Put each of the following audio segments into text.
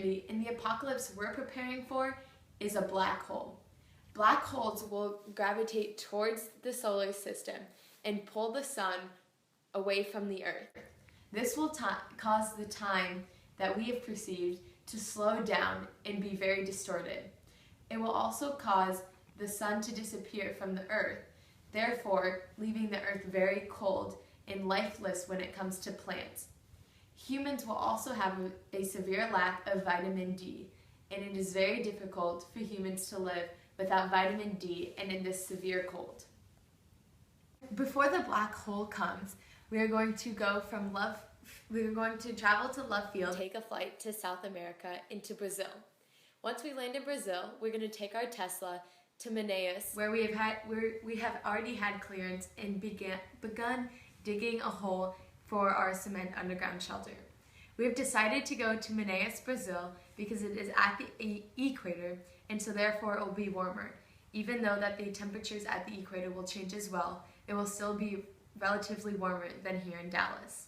humanity in the apocalypse we're preparing for is a black hole. Black holes will gravitate towards the solar system and pull the sun away from the earth. This will cause the time that we have perceived to slow down and be very distorted. It will also cause the sun to disappear from the earth, therefore leaving the earth very cold and lifeless when it comes to plants. Humans will also have a severe lack of vitamin D, and it is very difficult for humans to live without vitamin D and in this severe cold. Before the black hole comes, we are going to travel to Love Field, take a flight to South America into Brazil. Once we land in Brazil, we're going to take our Tesla to Manaus, where we have already had clearance and begun digging a hole for our cement underground shelter. We have decided to go to Manaus, Brazil, because it is at the equator, and so therefore it will be warmer. Even though that the temperatures at the equator will change as well, it will still be relatively warmer than here in Dallas.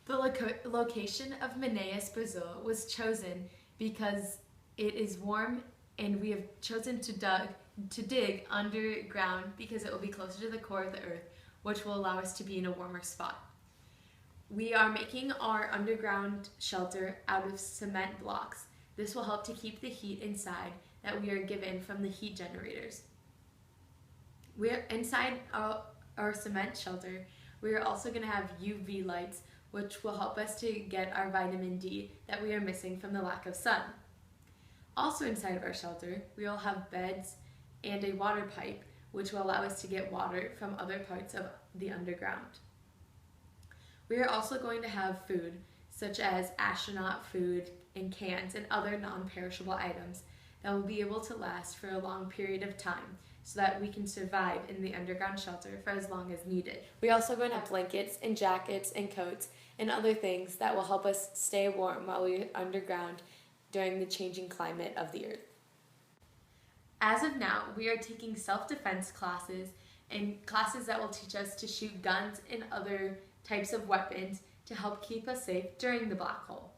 The location of Manaus, Brazil was chosen because it is warm, and we have chosen to dig underground because it will be closer to the core of the earth, which will allow us to be in a warmer spot. We are making our underground shelter out of cement blocks. This will help to keep the heat inside that we are given from the heat generators. We are inside our cement shelter. We are also going to have UV lights, which will help us to get our vitamin D that we are missing from the lack of sun. Also inside of our shelter, we will have beds and a water pipe, which will allow us to get water from other parts of the underground. We are also going to have food, such as astronaut food in cans and other non-perishable items that will be able to last for a long period of time so that we can survive in the underground shelter for as long as needed. We also going to have blankets and jackets and coats and other things that will help us stay warm while we're underground during the changing climate of the earth. As of now, we are taking self-defense classes and classes that will teach us to shoot guns and other types of weapons to help keep us safe during the black hole.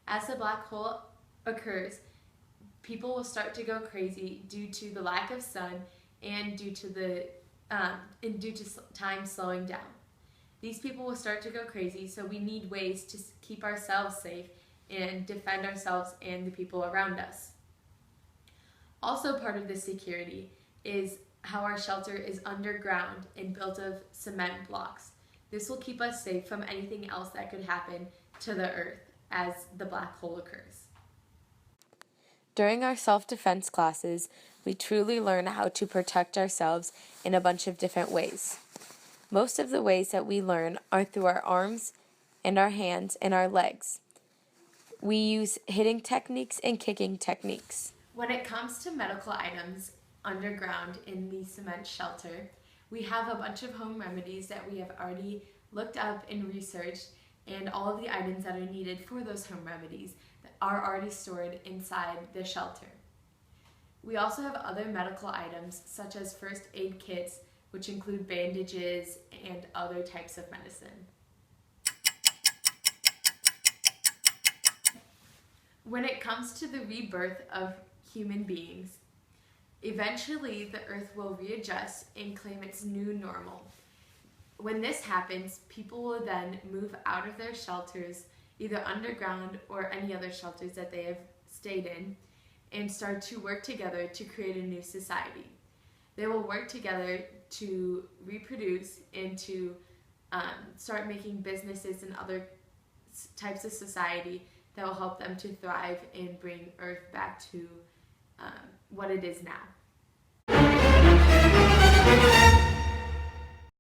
As the black hole occurs, people will start to go crazy due to the lack of sun and due to time slowing down. These people will start to go crazy, so we need ways to keep ourselves safe and defend ourselves and the people around us. Also part of this security is how our shelter is underground and built of cement blocks. This will keep us safe from anything else that could happen to the earth as the black hole occurs. During our self-defense classes, we truly learn how to protect ourselves in a bunch of different ways. Most of the ways that we learn are through our arms and our hands and our legs. We use hitting techniques and kicking techniques. When it comes to medical items underground in the cement shelter, we have a bunch of home remedies that we have already looked up and researched, and all of the items that are needed for those home remedies that are already stored inside the shelter. We also have other medical items such as first aid kits, which include bandages and other types of medicine. When it comes to the rebirth of human beings, eventually the earth will readjust and claim its new normal. When this happens, people will then move out of their shelters, either underground or any other shelters that they have stayed in, and start to work together to create a new society. They will work together to reproduce and to start making businesses and other types of society that will help them to thrive and bring Earth back to what it is now.